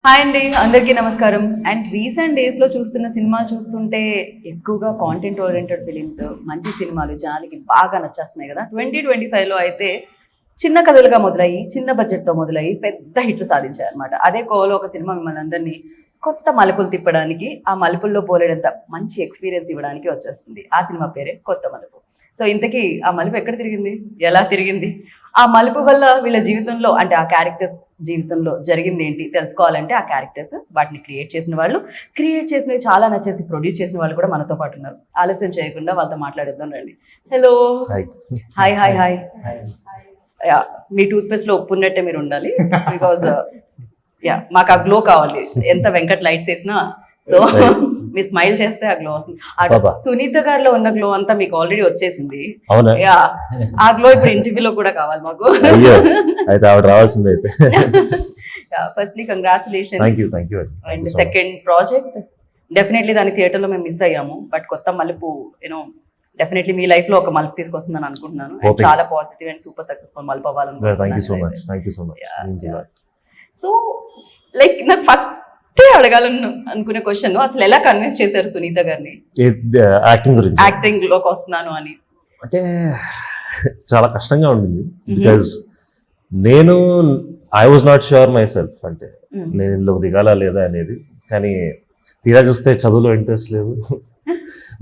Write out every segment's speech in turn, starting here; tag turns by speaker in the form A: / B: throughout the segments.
A: Hi అండి, అందరికీ నమస్కారం. అండ్ రీసెంట్ డేస్లో చూస్తున్న సినిమాలు చూస్తుంటే ఎక్కువగా కాంటెంట్ ఓరియంటెడ్ ఫిలిమ్స్, మంచి సినిమాలు జనాలకి బాగా నచ్చేస్తున్నాయి కదా. 2025లో అయితే చిన్న కథలుగా మొదలయ్యి, చిన్న బడ్జెట్తో మొదలయ్యి పెద్ద హిట్లు సాధించాయి అనమాట. అదే కోలో ఒక సినిమా మిమ్మల్ని అందరినీ కొత్త మలుపులు తిప్పడానికి, ఆ మలుపుల్లో పోలేడంత మంచి ఎక్స్పీరియన్స్ ఇవ్వడానికి వచ్చేస్తుంది. ఆ సినిమా పేరే కొత్త మలుపు. సో ఇంతకీ ఆ మలుపు ఎక్కడ తిరిగింది, ఎలా తిరిగింది, ఆ మలుపు వల్ల వీళ్ళ జీవితంలో అంటే ఆ క్యారెక్టర్స్ జీవితంలో జరిగింది ఏంటి తెలుసుకోవాలంటే ఆ క్యారెక్టర్స్, వాటిని క్రియేట్ చేసినవి చాలా నచ్చేసి ప్రొడ్యూస్ చేసిన వాళ్ళు కూడా మనతో పాటు ఉన్నారు. ఆలస్యం చేయకుండా వాళ్ళతో మాట్లాడేద్దాం రండి. Hello, hi hi hi. మీ టూత్పేస్ట్లో ఉప్పు ఉన్నట్టే మీరు ఉండాలి, బికాజ్ మాకు ఆ గ్లో కావాలి. ఎంత వెంకట్ లైట్స్ వేసినా సో మీ స్మైల్ చేస్తే ఆ గ్లో వస్తుంది. సునీత గారిలో ఉన్న గ్లో అంతా మీకు ఆల్రెడీ వచ్చేసింది. ఆ గ్లో ఇప్పుడు ఇంటర్వ్యూలో కూడా కావాలి మాకు. Firstly congratulations. And second project definitely దాని థియేటర్లో మేము మిస్ అయ్యాము, బట్ కొత్త మలుపు యూనో డెఫినెట్లీ మీ లైఫ్ లో ఒక మలుపు తీసుకొస్తుందని అనుకుంటున్నాను. చాలా పాజిటివ్ అండ్ సూపర్ సక్సెస్ఫుల్ మలుపు అవ్వాలనుకుంటున్నాను. సో లైక్ నాకు ఫస్ట్ అడగాలని అనుకునే క్వశ్చన్, అసలు ఎలా కన్విన్స్ చేశారు సునీత గారిని యాక్టింగ్ లోకి వస్తున్నాను అని?
B: అంటే చాలా కష్టంగా ఉండింది, బికాజ్ నేను I was not sure my self, అంటే నేను ఇందులోకి దిగాలా లేదా అనేది. కానీ తీరా చూస్తే చదువులో ఇంట్రెస్ట్ లేదు,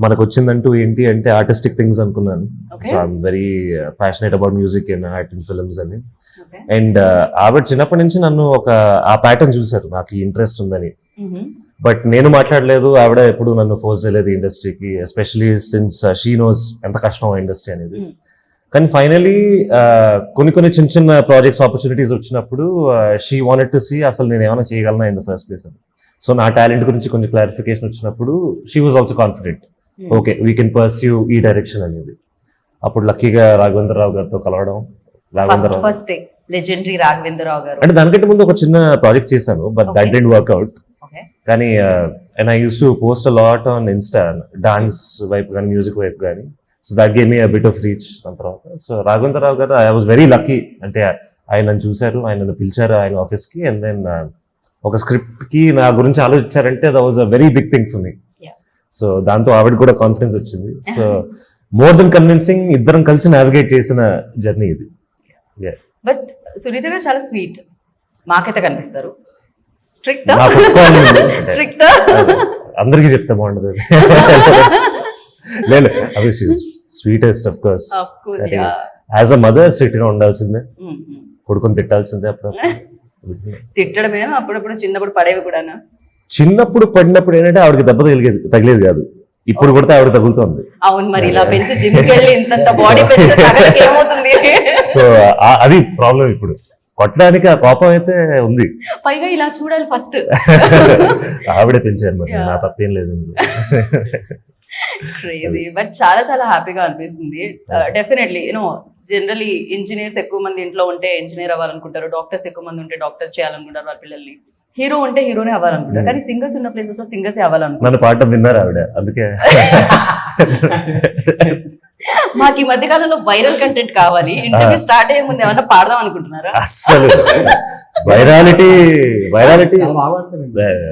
B: మనకు వచ్చిందంటూ ఏంటి అంటే ఆర్టిస్టిక్ థింగ్స్ అనుకున్నాను. So I'm very passionate about music and art and films అని. అండ్ ఆవిడ చిన్నప్పటి నుంచి నన్ను ఆ ప్యాటర్న్ చూసారు, నాకు ఇంట్రెస్ట్ ఉందని. బట్ నేను మాట్లాడలేదు, ఆవిడ ఎప్పుడు నన్ను ఫోర్స్ చేయలేదు ఇండస్ట్రీకి, ఎస్పెషలీ సిన్స్ షీ నోస్ ఎంత కష్టం ఇండస్ట్రీ అనేది. కానీ ఫైనలీ కొన్ని చిన్న చిన్న ప్రాజెక్ట్స్ ఆపర్చునిటీస్ వచ్చినప్పుడు షీ వాంటెడ్ టు సీ అసలు నేను ఏమైనా చేయగలనా ఇన్ ద ఫస్ట్ ప్లేస్ అని. సో నా టాలెంట్ గురించి కొంచెం క్లారిఫికేషన్ వచ్చినప్పుడు she was also confident, okay we can pursue ఈ డైరెక్షన్ అనేది. అప్పుడు లక్కీగా రాఘవేంద్రరావు గారితో కలవడం.
A: రాఘవేంద్రరావు గారు
B: అంటే దానికంటే ముందు ఒక చిన్న ప్రాజెక్ట్ చేశాను, but that didn't work out. కానీ and I used to post a lot on Insta, dance వైపు కానీ మ్యూజిక్ వైపు కానీ. So that gave me a bit of reach. దాని తర్వాత సో రాఘవేంద్రరావు గారు ఐ వాజ్ వెరీ లక్కీ, అంటే ఆయన నన్ను చూశారు, ఆయన నన్ను పిలిచారు ఆయన ఆఫీస్కి. అండ్ దెన్ ఒక స్క్రిప్ట్ కి నా గురించి ఆలోచించారంటే that was a very big thing for me. So దాంతో ఆవిడ కూడా కాన్ఫిడెన్స్ వచ్చింది. సో మోర్ దెన్ కన్విన్సింగ్, ఇద్దరం కలిసి నావిగేట్ చేసిన జర్నీ ఇది.
A: బట్ సునీత గారు చాలా స్వీట్, మాకైతే కనిపిస్తారు. స్ట్రిక్ట్
B: అందరికీ చెప్తే బాగుండదు. లేదు, అవి sweetest of course. As a mother strict గా ఉండాల్సిందే, కొడుకుని తిట్టాల్సిందే.
A: తిట్టడమే అప్పుడప్పుడు, చిన్నప్పుడు పడేవి కూడా.
B: చిన్నప్పుడు పడినప్పుడు ఏంటంటే ఆవిడకి దెబ్బ తగిలేదు కాదు, ఇప్పుడు కూడా ఆవిడ తగులుతోంది.
A: అవును, మరి ఇలా పెంచి జిమ్కి వెళ్ళి ఇంత బాడీ పెంచితే ఏమవుతుంది?
B: సో అది ప్రాబ్లం. ఇప్పుడు కొట్టడానికి ఆ కోపం అయితే ఉంది,
A: పైగా ఇలా చూడాలి ఫస్ట్.
B: ఆవిడే పెంచారు, మరి నా తప్పేం లేదు.
A: క్రేజీ, బట్ చాలా చాలా హ్యాపీగా అనిపిస్తుంది. డెఫినెట్లీ యూనో జనరలీ ఇంజనీర్స్ ఎక్కువ మంది ఇంట్లో ఉంటే ఇంజనీర్ అవ్వాలనుకుంటారు, డాక్టర్స్ ఎక్కువ మంది ఉంటే డాక్టర్ చేయాలనుకుంటారు వాళ్ళ పిల్లల్ని, హీరో ఉంటే హీరోనే అవ్వాలనుకుంటారు. కానీ సింగర్స్ ఉన్న ప్లేసెస్ లో సింగర్సే అవ్వాలనుకుంటారు.
B: నన్ను పాట విన్నారు ఆవిడ, అందుకే.
A: మాకు ఈ మధ్య కాలంలో వైరల్ కంటెంట్ కావాలి, ఇంటర్వ్యూ స్టార్ట్ అయ్యే ముందు ఏమన్నా పాడదాం అనుకుంటున్నారా?
B: అసలు వైరాలిటీ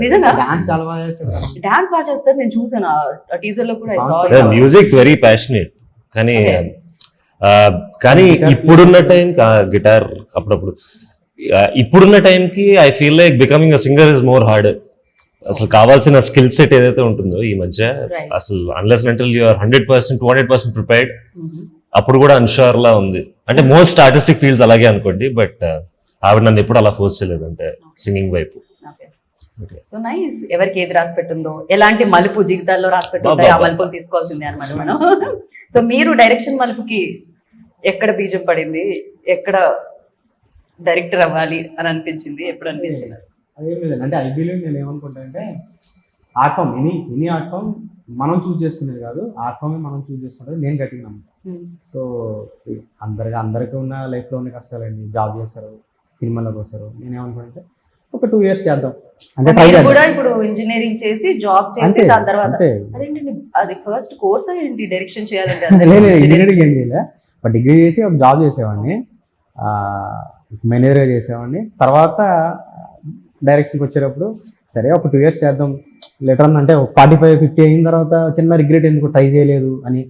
A: నిజంగా డాన్స్ బాగా చేస్తారు, నేను చూసాను టీజర్ లో కూడా.
B: మ్యూజిక్ వెరీ ప్యాషనేట్, కానీ ఇప్పుడున్న టైం గిటార్ అప్పుడప్పుడు, ఇప్పుడున్న టైంకి I feel like becoming a singer is more hard. అసలు కావాల్సిన స్కిల్ సెట్ ఏదైతే ఉంటుందో ఈ మధ్య, అసలు unless until you are 100% 200% prepared, అప్పుడు కూడా అన్షూర్ లా ఉంది. అంటే మోస్ట్ ఆర్టిస్టిక్ ఫీల్డ్స్ అలాగే అనుకోండి, బట్ ఆవిడ నన్ను ఎప్పుడు అలా ఫోర్స్ చేయలేదు, అంటే సింగింగ్ వైపు.
A: So nice. ఎవరికి ఏది రాసి పెట్టుందో, ఎలాంటి మలుపు జీవితాల్లో రాసి పెట్టుందో ఆ మలుపులు తీసుకోవాల్సిందే అనమాట మనం. సో మీరు డైరెక్షన్ మలుపుకి ఎక్కడ బీజం పడింది, ఎక్కడ డైరెక్టర్ అవ్వాలి అని అనిపించింది, ఎప్పుడు అనిపించింది?
C: అదేం లేదండి, అంటే ఐ బిలీవ్ నేను ఏమనుకుంటా అంటే art form, any art form మనం చూస్ చేసుకునేది కాదు, ఆర్ట్ ఫామ్ మనం చూస్ చేసుకుంటే నేను గట్టిగా నమ్ముతాను. సో అందరికీ ఉన్న లైఫ్లో ఉన్న కష్టాలండి, జాబ్ చేస్తారు, సినిమాలోకి వస్తారు. నేనేమనుకుంటే ఒక 2 years చేద్దాం అంటే
A: కూడా. ఇప్పుడు ఇంజనీరింగ్ చేసి జాబ్ చేసి దాని తర్వాత అదేంటండి, అది ఫస్ట్ కోర్స్ ఏంటి డైరెక్షన్ చేయాలంటే?
C: ఇంజనీరింగ్ ఏం చేయలే, బట్ డిగ్రీ చేసి ఒక జాబ్ చేసేవాడిని, మేనేజర్గా చేసేవాడిని. తర్వాత డైరెక్షన్కి వచ్చేటప్పుడు సరే ఒక 2 years చేద్దాం లెటర్ అంటే 45-50 అయిన తర్వాత చిన్న రిగ్రెట్ ఎందుకు ట్రై చేయలేదు అని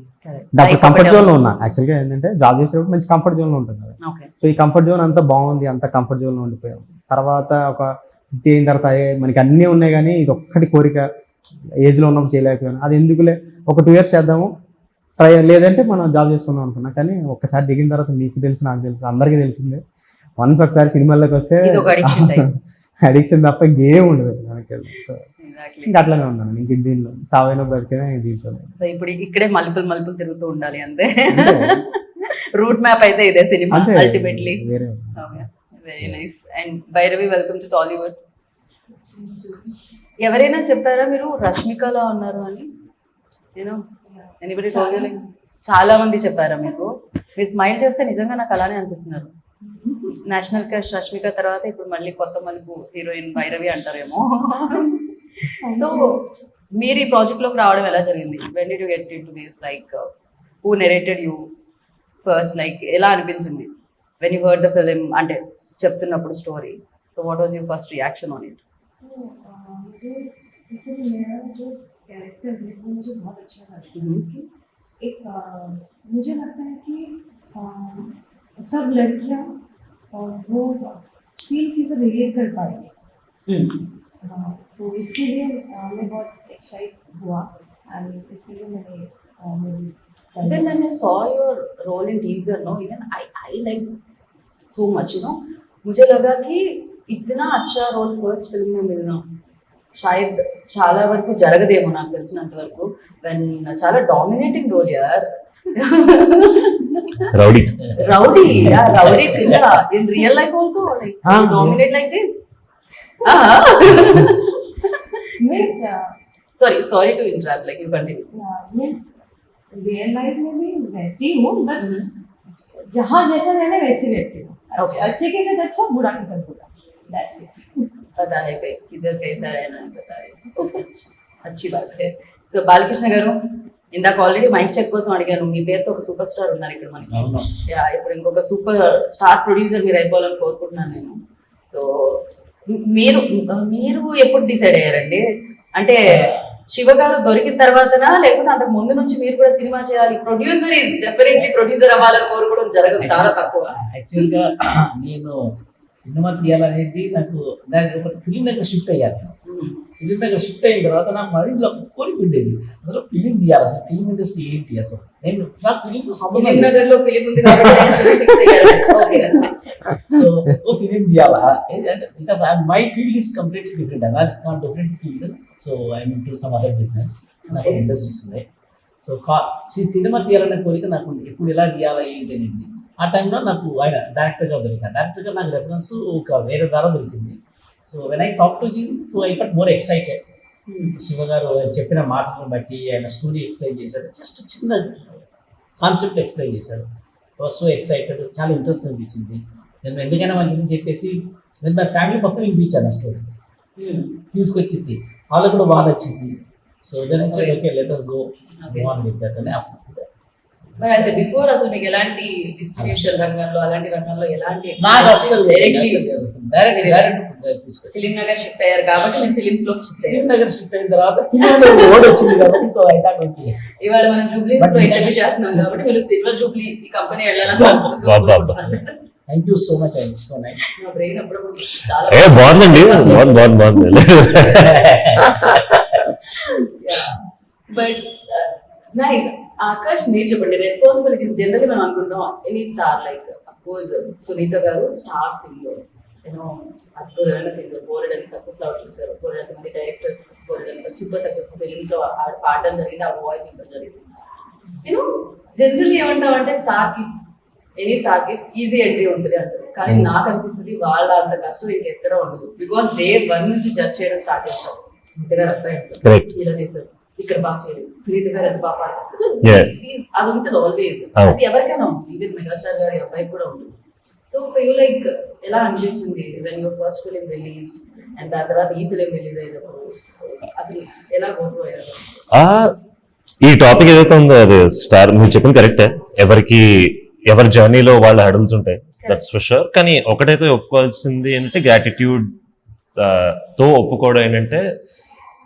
C: అప్పుడు కంఫర్ట్ జోన్లో ఉన్నా. యాక్చువల్గా ఏంటంటే జాబ్ చేసేటప్పుడు మంచి కంఫర్ట్ జోన్లో ఉంటుంది కదా. సో ఈ కంఫర్ట్ జోన్ అంతా బాగుంది, అంత కంఫర్ట్ జోన్లో ఉండిపోయాం. తర్వాత ఒక 50 అయిన తర్వాత మనకి అన్నీ ఉన్నాయి కానీ ఇది ఒక్కటి కోరిక ఏజ్లో ఉన్నప్పుడు చేయలేకపోయాను. అది ఎందుకులే ఒక 2 years చేద్దాము ట్రై, లేదంటే మనం జాబ్ చేసుకుందాం అనుకున్నా. కానీ ఒక్కసారి దిగిన తర్వాత మీకు తెలుసు, నాకు తెలుసు, అందరికీ తెలిసిందే, వన్స్ ఒకసారి సినిమాల్లోకి వస్తే అడిక్షన్ తప్ప గేమ్ ఉండదు మనకి. సో ఇంకా అట్లానే ఉన్నాను ఇంక దీనిలో చావైనా బతికినా దీంట్లో.
A: సో ఇప్పుడు ఇక్కడే మలుపులు తిరుగుతూ ఉండాలి అంతే. రూట్ మ్యాప్ అయితే ఇదే cinema ultimately. Very nice. And Bhairavi, welcome to Tollywood. ఎవరైనా చెప్పారా మీరు రష్మికలా ఉన్నారు అని? నేను ఎనీబడి టోల్డ్ యు? లైక్ చాలా మంది చెప్పారా మీకు? మీరు స్మైల్ చేస్తే నిజంగా నాకు అలానే అనిపిస్తున్నారు. నేషనల్ క్రష్ రష్మిక తర్వాత ఇప్పుడు మళ్ళీ కొత్త మలుపు హీరోయిన్ భైరవి అంటారేమో. సో మీరు ఈ ప్రాజెక్ట్ లోకి రావడం ఎలా జరిగింది? When did you get into this? Like who narrated you first? Like ఎలా అనిపించింది when you heard the film, అంటే చెప్తున్నప్పుడు story? So what was your first reaction on it?
D: मुझे इसमें मेरा जो कैरेक्टर है वो मुझे बहुत अच्छा लगता है कि एक मुझे लगता है कि सब लड़कियां वो फील की सब रिलेट कर पाएंगी. तो इसके लिए मैं बहुत एक्साइट हुआ एंड इसके लिए मैंने
A: When I saw your role in teaser, no, even I liked so much, you know. मुझे लगा कि इतना अच्छा रोल फर्स्ट फिल्म में मिलना शायद చాలా వరకు జరగదేమో నాకు తెలిసినంత వరకు. వెన్ చాలా డామినేటింగ్ రోల్ యార్.
B: రౌడీ పిల్ల
A: in real life also like dominate like this.
D: means
A: sorry to interrupt, like you continue.
D: means real life में भी वैसी हूँ, बट जहाँ जैसा रहना वैसी रहती हूँ. अच्छे के साथ अच्छा, बुरा के साथ बुरा. That's it.
A: पता है किधर कैसा रहना है, पता है. अच्छी बात है. సో బాలకృష్ణ గారు, ఇందాక ఆల్రెడీ మైక్ చెక్ కోసం అడిగాను. మీ పేరుతో ఒక సూపర్ స్టార్ ఉన్నారు ఇక్కడ మనకి. ఇప్పుడు ఇంకొక సూపర్ స్టార్ ప్రొడ్యూసర్ మీరు అయిపోవాలని కోరుకుంటున్నాను నేను. సో మీరు ఎప్పుడు డిసైడ్ అయ్యారండి? అంటే శివ గారు దొరికిన తర్వాతనా, లేకపోతే అంతకు ముందు నుంచి మీరు కూడా సినిమా చేయాలి, ప్రొడ్యూసర్ ఈజ్ డెఫినెట్లీ ప్రొడ్యూసర్ అవ్వాలని కోరుకోవడం జరగదు, చాలా తక్కువ?
E: యాక్చువల్గా నేను సినిమా తీయాలనేది నాకు దానికి ఒక ఫిలిం దగ్గర షిఫ్ట్ అయ్యాను. ఫిలిం దగ్గర షిఫ్ట్ అయిన తర్వాత నాకు మైండ్లో ఒక కోరిక ఉండేది, అసలు ఫిలిం తీయాలి, అసలు ఫిలిం ఇండస్ట్రీ ఏంటి, అసలు నేను నాకు ఫిలింతో సంబంధం సో ఓ ఫిలిం తీయాలా అంటే because my field is completely different. Not different field. So I'm into some other business, నాకు ఇండస్ట్రీస్ ఉన్నాయి. సో సినిమా తీయాలనే కోరిక నాకు ఎప్పుడు ఎలా తీయాలా ఏంటి అనేది. ఆ టైంలో నాకు ఆయన డైరెక్టర్గా దొరికాను. డైరెక్టర్గా నాకు రెఫరెన్స్ ఒక వేరే ద్వారా దొరికింది. So when I talk to him, so I got more excited. Shiva గారు చెప్పిన మాటలను బట్టి ఆయన స్టోరీ ఎక్స్ప్లెయిన్ చేశాడు, జస్ట్ చిన్న కాన్సెప్ట్ ఎక్స్ప్లెయిన్ చేశాడు. సో ఎక్సైటెడ్, చాలా ఇంట్రెస్ట్ అనిపించింది. నేను ఎందుకైనా మంచిదని చెప్పేసి నేను మా ఫ్యామిలీ మొత్తం వినిపించాను ఆ స్టోరీ తీసుకొచ్చేసి. వాళ్ళకు కూడా బాగా నచ్చింది. So then I said okay let us go on with that అని.
A: అంటే బిఫోర్ అసలు మీకు ఎలాంటి డిస్ట్రిబ్యూషన్ రంగంలో అలాంటి రంగంలో ఎలాంటి
E: నాకు అసలు డైరెక్ట్
A: ఫిలిం నగర్ షిఫ్ట్ అయ్యారు కాబట్టి నేను ఫిలిమ్స్ లో షిఫ్ట్ అయ్యాను.
E: ఫిలిం నగర్ షిఫ్ట్ అయిన తర్వాత ఫిలిం ఓడ్ వచ్చింది కాబట్టి సో ఐ థాట్ ఓకే.
A: ఇవాళ మనం జూబ్లీస్ లో ఇంటర్వ్యూ చేస్తున్నాం కాబట్టి మీరు సిల్వర్ జూబ్లీ ఈ కంపెనీ వెళ్ళాలని
E: థ్యాంక్ యూ సో మచ్. అండి సో నైస్.
A: నా బ్రెయిన్ అప్పుడప్పుడు చాలా
B: బాగుందండి, బాగుంది.
A: But nice. ఆకాష్, మీరు చెప్పండి, రెస్పాన్సిబిలిటీస్ జనరల్లీ మనం అనుకుంటాం any star, like of course Sunitha గారు స్టార్ సింగర్, యూనో అద్భుతమైన సింగర్, బోలెడని సక్సెస్ లో చూసారు, బోలెడంత మంది డైరెక్టర్స్, బోలెడంత సూపర్ సక్సెస్ఫుల్ ఫిలిమ్స్ లో పాడడం జరిగింది, ఆ వాయిస్ ఇవ్వడం జరిగింది. యూనో జనరల్లీ ఏమంటాం అంటే star kids, any star kids easy entry ఉంటుంది అంటారు. కానీ నాకు అనిపిస్తుంది వాళ్ళ అంత కష్టం ఇంకెక్కడ ఉండదు. బికాస్ డే 1 నుంచి జడ్జ్ చేయడం స్టార్ట్ చేస్తారు. సునీత గారు అబ్బాయి ఇలా చేశారు, ఇక్కడ బాగా చేయలేదు, సునీత గారు ఎంత బాగా పాడతారు, అది ఉంటుంది ఆల్వేస్. అది ఎవరికైనా ఉంటుంది, ఈవెన్ మెగాస్టార్ గారి అబ్బాయి కూడా ఉంటుంది. సో యూ లైక్ ఎలా అనిపించింది when your first film release and దాని తర్వాత ఈ ఫిలిం రిలీజ్ అయినప్పుడు అసలు ఎలా పోతుపోయారు?
B: ఈ టాపిక్ ఏదైతే ఉందో అది స్టార్ మీరు చెప్పింది కరెక్టే. ఎవరి జర్నీలో వాళ్ళ హడల్స్ ఉంటాయి, దట్స్ ఫర్ షూర్. కానీ ఒకటైతే ఒప్పుకోవాల్సింది ఏంటంటే గ్రాటిట్యూడ్ తో ఒప్పుకోవడం ఏంటంటే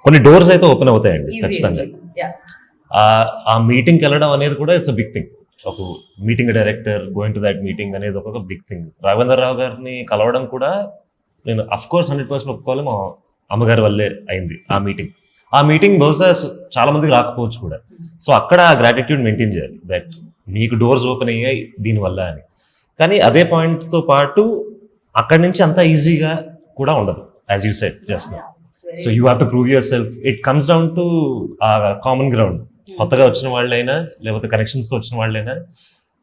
B: కొన్ని డోర్స్ అయితే ఓపెన్ అవుతాయండి ఖచ్చితంగా. ఆ మీటింగ్కి వెళ్ళడం అనేది కూడా ఇట్స్ అ బిగ్ థింగ్. ఒక meeting director going to that meeting అనేది ఒక బిగ్ థింగ్. రాఘవేంద్ర రావు గారిని కలవడం కూడా నేను అఫ్ కోర్స్ 100% ఒప్పుకోవాలి, మా అమ్మగారి వల్లే అయింది ఆ మీటింగ్ బహుశా చాలా మందికి రాకపోవచ్చు కూడా. సో అక్కడ ఆ గ్రాటిట్యూడ్ మెయింటైన్ చేయాలి, దట్ మీకు డోర్స్ ఓపెన్ అయ్యాయి దీనివల్ల అని. కానీ అదే పాయింట్తో పాటు అక్కడి నుంచి అంత ఈజీగా కూడా ఉండదు, as you said just. So you have to prove your self. It comes down to ఆ కామన్ గ్రౌండ్. కొత్తగా వచ్చిన వాళ్ళైనా లేకపోతే కనెక్షన్స్తో వచ్చిన వాళ్ళైనా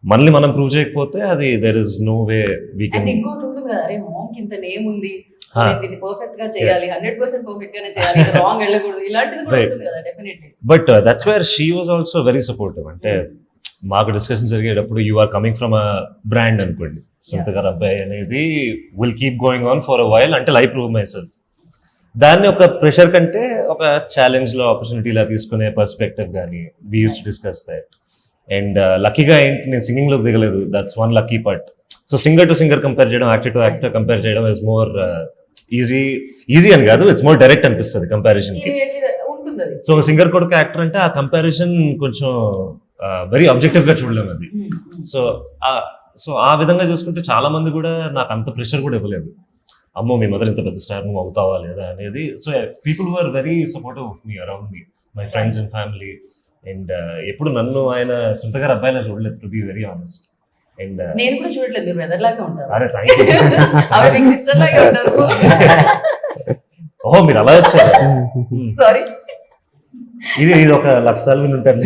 B: మనల్ని మనం ప్రూవ్ చేయకపోతే అది there is no way we can.
A: And ఇంకోటి ఉంటుంది కదా, అరే మామ్కి ఇంత నేమ్ ఉంది, so నేను దీన్ని పర్ఫెక్ట్ గా చేయాలి, 100% పర్ఫెక్ట్ గానే చేయాలి, రాంగ్ వెళ్ళకూడదు, ఇలాంటిది కూడా ఉంటుంది కదా definitely.
B: But that's where she was also very supportive. అంటే మాకు డిస్కషన్ జరిగేటప్పుడు you are coming from a brand అనుకోండి, సొంత గారు అబ్బాయి అనేది will keep going on for a while until I prove myself. దాన్ని ఒక ప్రెషర్ కంటే ఒక ఛాలెంజ్ లో ఆపర్చునిటీ లా తీసుకునే పర్స్పెక్టివ్ కానీ we used to discuss that. And లక్కీగా ఏంటి, నేను సింగింగ్ లోకి దిగలేదు, that's one lucky part. So singer to singer compare చేయడం, యాక్టర్ టు యాక్టర్ కంపేర్ చేయడం ఇస్ మోర్ ఈజీ అని కాదు, ఇట్స్ మోర్ డైరెక్ట్ అనిపిస్తుంది కంపారిజన్ కి.
A: ఉంటుంది అది.
B: సో సింగర్ కొడుకు యాక్టర్ అంటే ఆ కంపారిజన్ కొంచెం వెరీ ఆబ్జెక్టివ్ గా చూడలేము అది. సో ఆ విధంగా చూసుకుంటే చాలా మంది కూడా నాకు అంత ప్రెషర్ కూడా ఇవ్వలేదు, అమ్మో మీ మదర్ ఇంత పెద్ద స్టార్ నువ్వు అవుతావా లేదా అనేది. So people were very supportive of me around me, my friends and family. And ఎప్పుడు నన్ను ఆయన సొంత గారు అబ్బాయిలా చూడలేదు, to be very honest. And
A: నేను కూడా చూడలేదు, మీరు బ్రదర్ లాగే ఉంటారు.
B: అరే థ్యాంక్ యూ.
A: ఆవిడ మీకు సిస్టర్ లాగే ఉంటారు.
B: ఓహో మీరు అలా వచ్చారు.
A: సారీ,
B: ఇది ఒక 1,00,000 సార్లు విని ఉంటాను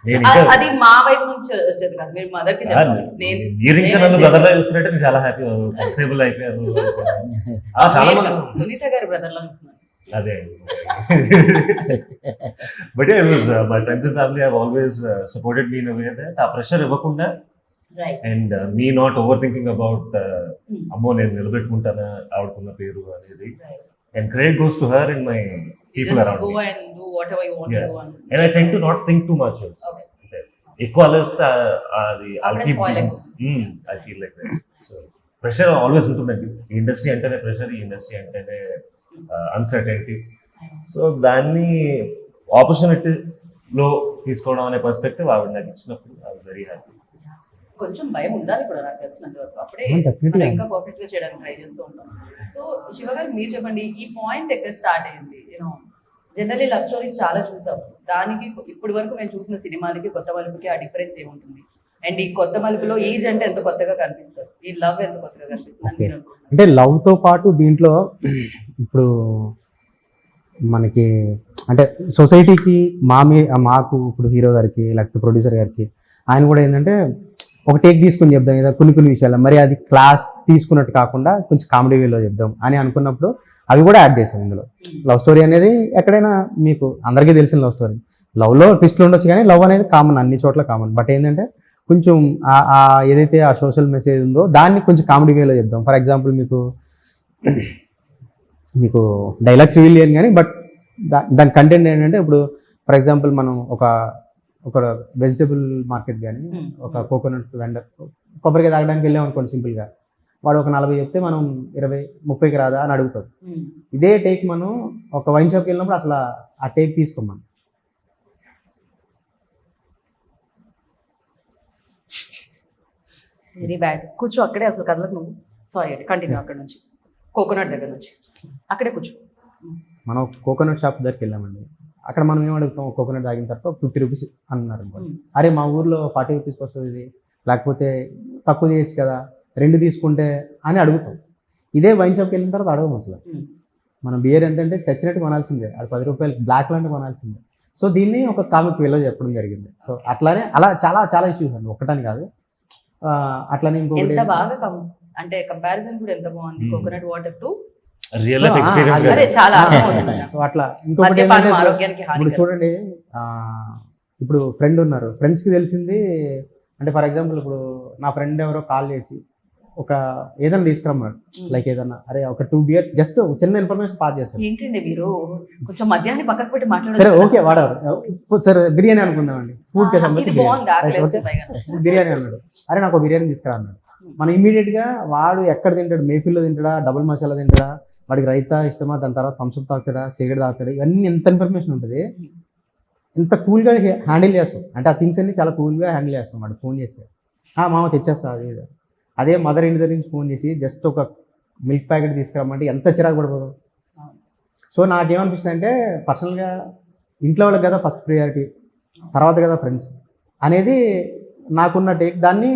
B: నేను. ఇంకా
A: అది మా వైపు నుంచి వచ్చేది కాదు, మీరు మదర్ కి చెప్పాలి.
B: మీరు ఇంకా నన్ను బ్రదర్ లా చూస్తున్నట్టు నేను చాలా హ్యాపీ, కంఫర్టబుల్ అయిపోయారు. చాలా మంది
A: సునీత గారి బ్రదర్ లా చూస్తున్నారు.
B: అదే but my friends and family have always supported me in a way that ఆ ప్రెషర్ ఇవ్వకుండా and me not over thinking about అమ్మో నేను నిలబెట్టుకుంటానా ఆవిడకున్న పేరు అనేది. And credit goes to her and my people around
A: Go and do whatever you want to do.
B: And I tend to not think too much. ఎక్కువ ఆలోచిస్తే అది I feel like that. So pressure always ఉంటుందండి ఈ industry అంటేనే pressure, ఈ industry అంటేనే uncertainty. So దాన్ని ఆపర్చునిటీలో తీసుకోవడం అనే పర్స్పెక్టివ్ ఆవిడ నాకు ఇచ్చినప్పుడు ఐ వాజ్ వెరీ హ్యాపీ.
A: కొంచెం భయం ఉండాలి కూడా నాకు తెలిసినంత వరకు, అప్పుడే
C: definitely.
A: మనం ఇంకా పర్ఫెక్ట్ గా చేయడానికి ట్రై చేస్తూ ఉంటాం. సో శివ గారు మీరు చెప్పండి, ఈ పాయింట్ ఎక్కడ స్టార్ట్ అయింది? యూనో జనరల్లీ లవ్ స్టోరీస్ చాలా చూసాం, దానికి ఇప్పటి వరకు మేము చూసిన సినిమాలకి కొత్త మలుపుకి ఆ డిఫరెన్స్ ఏముంటుంది? అండ్ ఈ కొత్త మలుపులో ఏజ్ అంటే ఎంత కొత్తగా కనిపిస్తారు, ఈ లవ్ ఎంత కొత్తగా కనిపిస్తుంది అని మీరు అనుకుంటున్నారు?
C: అంటే లవ్ తో పాటు దీంట్లో ఇప్పుడు మనకి అంటే సొసైటీకి మాకు ఇప్పుడు హీరో గారికి లేకపోతే ప్రొడ్యూసర్ గారికి ఆయన కూడా ఏంటంటే ఒక టేక్ తీసుకుని చెప్దాం ఏదో కొన్ని విషయాలు, మరి అది క్లాస్ తీసుకున్నట్టు కాకుండా కొంచెం కామెడీ వేలో చెప్దాం అని అనుకున్నప్పుడు అవి కూడా యాడ్ చేసాం ఇందులో. లవ్ స్టోరీ అనేది ఎక్కడైనా మీకు అందరికీ తెలిసిన లవ్ స్టోరీ, లవ్లో ట్విస్ట్లు ఉండొచ్చు కానీ లవ్ అనేది కామన్, అన్ని చోట్ల కామన్. బట్ ఏంటంటే కొంచెం ఏదైతే ఆ సోషల్ మెసేజ్ ఉందో దాన్ని కొంచెం కామెడీ వేలో చెప్దాం. ఫర్ ఎగ్జాంపుల్ మీకు డైలాగ్స్ రివీల్ చేయను కానీ బట్ దాని కంటెంట్ ఏంటంటే ఇప్పుడు ఫర్ ఎగ్జాంపుల్ మనం ఒక వెజిటబుల్ మార్కెట్ కానీ ఒక కోకోనట్ వెండర్ కొబ్బరికాయ తాగడానికి వెళ్ళాం అనుకోండి, సింపుల్గా వాడు ఒక 40 చెప్తే మనం 20-30కి రాదా అని అడుగుతాడు. ఇదే టేక్ మనం ఒక వైన్ షాప్కి వెళ్ళినప్పుడు అసలు ఆ టేక్ తీసుకోమని
A: వెరీ బ్యాడ్. కూర్చో అక్కడే, అసలు కదలకు నువ్వు. సారీ అండి, కంటిన్యూ అక్కడ నుంచి, కోకోనట్ దగ్గర నుంచి అక్కడే కూర్చో.
C: మనం కోకోనట్ షాప్ దగ్గరికి వెళ్ళామండి, అక్కడ మనం ఏం అడుగుతాం, కోకోనట్ తాగిన తర్వాత 50 రూపీస్ అన్నారు అనుకోండి. అరే మా ఊర్లో 40 రూపీస్కి వస్తుంది ఇది, లేకపోతే తక్కువ చేయొచ్చు కదా 2 తీసుకుంటే అని అడుగుతాం. ఇదే వైన్ షాప్కి వెళ్ళిన తర్వాత అడగం అసలు. మనం బియర్ ఎంతంటే చచ్చినట్టు కొనాల్సిందే, అది 10 రూపాయలు బ్లాక్ లాంటి కొనాల్సిందే. సో దీన్ని ఒక కామిక్ వేలో చెప్పడం జరిగింది. సో అట్లానే అలా చాలా చాలా ఇష్యూస్ అండి, ఒక్కటని కాదు. అట్లానే ఇంకొకటి
A: ఎంత బాగా అంటే కంపారిజన్ కూడా ఎంత బాగుంది, coconut water to
B: real life experience
A: అదే చాలా అర్థమవుతుంది.
C: సో అట్లా ఇంకొకటి
A: మద్యపానం
C: ఏంటంటే
A: ఆరోగ్యానికి
C: ఇప్పుడు
A: హానికరం.
C: చూడండి, ఇప్పుడు ఫ్రెండ్ ఉన్నారు, ఫ్రెండ్స్కి తెలిసింది అంటే ఫర్ ఎగ్జాంపుల్ ఇప్పుడు నా ఫ్రెండ్ ఎవరో కాల్ చేసి ఒక ఏదైనా తీసుకురమ్మన్నాడు, లైక్ ఏదన్నా అరే ఒక 2 బియర్ జస్ట్ చిన్న ఇన్ఫర్మేషన్ పాస్ చేస్తారు.
A: ఏంటండి మీరు కొంచెం మధ్యాహ్నం పక్కకు పెట్టి
C: సరే
A: మాట్లాడారు.
C: ఓకే వాడేవారు సరే బిర్యానీ అనుకుందామండి, ఫుడ్
A: ఇది బాగుంది, ఆకలి వేస్తే పైగా.
C: బిర్యానీ అన్నాడు, అరే నాకు బిర్యానీ తీసుకురా అన్నాడు. మనం ఇమీడియట్గా వాడు ఎక్కడ తింటాడు, మేఫిల్లో తింటాడా, డబుల్ మసాలా తింటాడా, వాడికి రైతా ఇష్టమా, దాని తర్వాత థమ్స్అప్ తాగుతాడా, సిగరెట్ తాగుతాడా, ఇవన్నీ ఎంత ఇన్ఫర్మేషన్ ఉంటుంది. ఇంత కూల్గా హ్యాండిల్ చేస్తాం అంటే ఆ థింగ్స్ అన్ని చాలా కూల్గా హ్యాండిల్ చేస్తాం. వాడు ఫోన్ చేస్తే మామ తెచ్చేస్తా అది ఇది. అదే మదర్ ఇంటి దగ్గర నుంచి ఫోన్ చేసి జస్ట్ ఒక మిల్క్ ప్యాకెట్ తీసుకురమ్మంటే ఎంత చిరాకు పడిపోతాం. సో నాకేమనిపిస్తుంది అంటే పర్సనల్గా ఇంట్లో వాళ్ళకి కదా ఫస్ట్ ప్రియారిటీ, తర్వాత కదా ఫ్రెండ్స్ అనేది నాకున్న టేక్. దాన్ని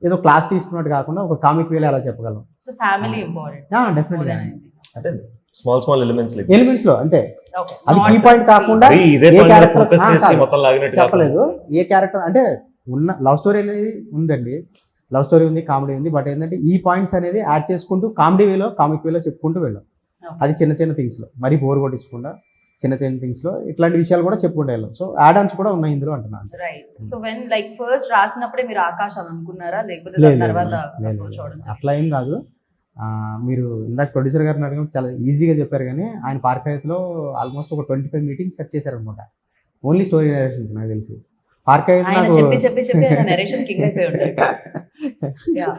C: ఏదో క్లాస్ తీసుకున్నట్టు కాకుండా ఒక కామిక్ వేలో అలా చెప్పగలం.
A: సో ఫ్యామిలీ ఇంపార్టెంట్
C: డెఫినెట్గా
B: అంటే స్మాల్ ఎలిమెంట్స్
C: ఎలిమెంట్స్లో అంటే అది కీ పాయింట్ కాకుండా
B: ఇదే
C: ఏ
B: పాయింట్
C: character-
B: ఫోకస్ చేసి మొత్తం లాగినట్టు
C: చెప్పలేదు. ఏ క్యారెక్టర్ అంటే ఉన్న లవ్ స్టోరీ అనేది ఉందండి, లవ్ స్టోరీ ఉంది, కామెడీ ఉంది. బట్ ఏంటంటే ఈ పాయింట్స్ అనేది యాడ్ చేసుకుంటూ కామెడీ వేలో, కామిక్ వేలో చెప్పుకుంటూ వెళ్ళాం. అది చిన్న చిన్న థింగ్స్లో, మరీ బోర్ కొట్టించకుండా చిన్న చిన్న థింగ్స్లో ఇట్లాంటి విషయాలు కూడా చెప్పుకుంటూ వెళ్ళాం. సో యాడ్ ఆన్స్ కూడా ఉన్నాయి ఇందులో అంటున్నాను.
A: Right. So when like first రాసినప్పుడే మీరు ఆకాష్ అని అనుకున్నారా, లేకపోతే
C: లేదు,
A: దాని తర్వాత
C: లేదు,
A: approach అవ్వడం జరిగిందా?
C: అట్లా ఏం కాదు. మీరు ఇందాక ప్రొడ్యూసర్ గారిని అడగడం చాలా ఈజీగా చెప్పారు, కానీ ఆయన పార్కాయత్లో ఆల్మోస్ట్ ఒక 25 మీటింగ్స్ సెట్ చేశారు అనమాట. ఓన్లీ స్టోరీ నరేషన్ నాకు తెలిసి. పార్కాయత్
A: ఆయన
C: నాకు
A: చెప్పి చెప్పి చెప్పి ఆయన నరేషన్ కింగ్ అయిపోయి ఉంటాడు. Yeah.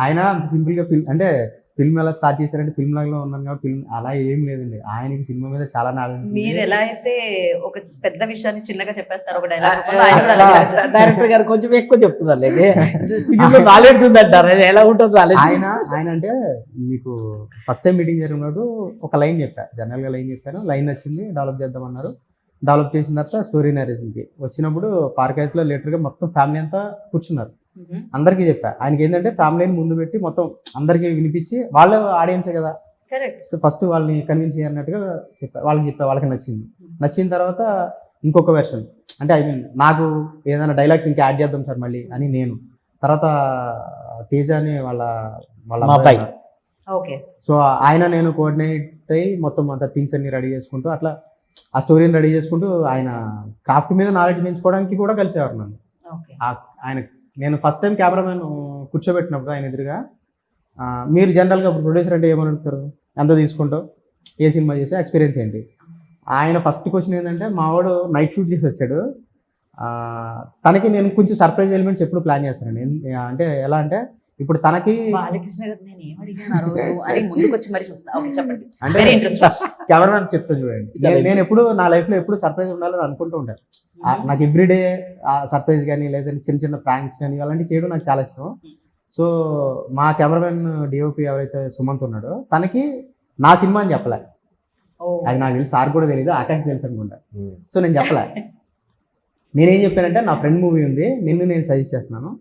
C: ఆయన అంత సింపుల్గా ఫిల్మ్ అంటే ఫిల్మ్ ఎలా స్టార్ట్ చేశారంటే ఫిల్మ్ లాగా ఉన్నాను కాబట్టి ఫిల్మ్ అలా ఏం లేదండి. ఆయనకి సినిమా మీద చాలా నాలెడ్జ్.
A: మీరు ఎలా అయితే ఒక పెద్ద విషయాన్ని చిన్నగా చెప్పేస్తారు ఒక డైలాగ్, ఆయన కూడా అలా చేస్తారు.
E: డైరెక్టర్ గారు కొంచెం ఎక్కువ చెప్తున్నారు, నాలెడ్జ్ ఉందంటారు. అది ఎలా ఉంటుంది
C: ఆయన అంటే మీకు ఫస్ట్ టైం మీటింగ్ జరిగినప్పుడు ఒక లైన్ చెప్పా, జనరల్గా లైన్ చెప్పాను, లైన్ నచ్చింది, డెవలప్ చేద్దామన్నారు. డెవలప్ చేసిన తర్వాత స్టోరీ నరేషన్కి వచ్చినప్పుడు పార్కాయత్లో లేటర్గా మొత్తం ఫ్యామిలీ అంతా కూర్చున్నారు. అందరికీ చెప్పా. ఆయనకి ఏంటంటే ఫ్యామిలీని ముందు పెట్టి మొత్తం అందరికీ వినిపించి, వాళ్ళ ఆడియన్సే కదా,
A: కరెక్ట్.
C: సో ఫస్ట్ వాళ్ళని కన్విన్స్ చేయన్నట్టుగా చెప్పా. వాళ్ళకి నచ్చింది. నచ్చిన తర్వాత ఇంకొక వెర్షన్ అంటే ఐ మీన్ నాకు ఏదైనా డైలాగ్స్ ఇంకా యాడ్ చేద్దాం సార్ మళ్ళీ అని నేను. తర్వాత తేజ అని వాళ్ళ
E: అబ్బాయి.
A: ఓకే.
C: సో ఆయన నేను కోఆర్డినేట్ అయ్యి మొత్తం అంతా థింగ్స్ అన్ని రెడీ చేసుకుంటూ అట్లా ఆ స్టోరీని రెడీ చేసుకుంటూ ఆయన క్రాఫ్ట్ మీద నాలెడ్జ్ పెంచుకోవడానికి కూడా కలిసేవారు నన్ను. ఆయన నేను ఫస్ట్ టైం కెమెరామెన్ కూర్చోబెట్టినప్పుడు ఆయన ఎదురుగా మీరు జనరల్గా ప్రొడ్యూసర్ అంటే ఏమని అడుగుతారు, ఎంత తీసుకుంటావు, ఏ సినిమా చేసా, ఎక్స్పీరియన్స్ ఏంటి. ఆయన ఫస్ట్ క్వశ్చన్ ఏంటంటే మావాడు నైట్ షూట్ చేసి వచ్చాడు, తనకి నేను కొంచెం సర్ప్రైజ్ ఎలిమెంట్స్ ఎప్పుడు ప్లాన్ చేస్తానండి. అంటే ఎలా అంటే ఇప్పుడు తనకి
A: బాలకృష్ణ గారు నేను ఏం అడిగాను ఆ రోజు అని ముందుకు వచ్చి మరి చూస్తా. ఓకే, చెప్పండి.
C: అంటే
A: వెరీ ఇంట్రెస్టింగ్.
C: కెమెరామెన్ చెప్తాను చూడండి. నేను ఎప్పుడు నా లైఫ్లో ఎప్పుడు సర్ప్రైజ్ ఉండాలని అనుకుంటూ ఉంటాను. నాకు ఎవ్రీడే సర్ప్రైజ్ కానీ లేదంటే చిన్న చిన్న ప్రాంక్స్ కానీ అలాంటివి చేయడం నాకు చాలా ఇష్టం. సో మా కెమెరామెన్ డిఓపి ఎవరైతే సుమంత్ ఉన్నాడో తనకి నా సినిమా అని చెప్పలే. అది నాకు తెలిసి సార్ కూడా తెలియదు, ఆకాష్ తెలుసు అనుకుంటా. సో నేను చెప్పలే. నేనేం చెప్పానంటే నా ఫ్రెండ్ మూవీ ఉంది, నిన్ను నేను సజెస్ట్ చేస్తున్నాను,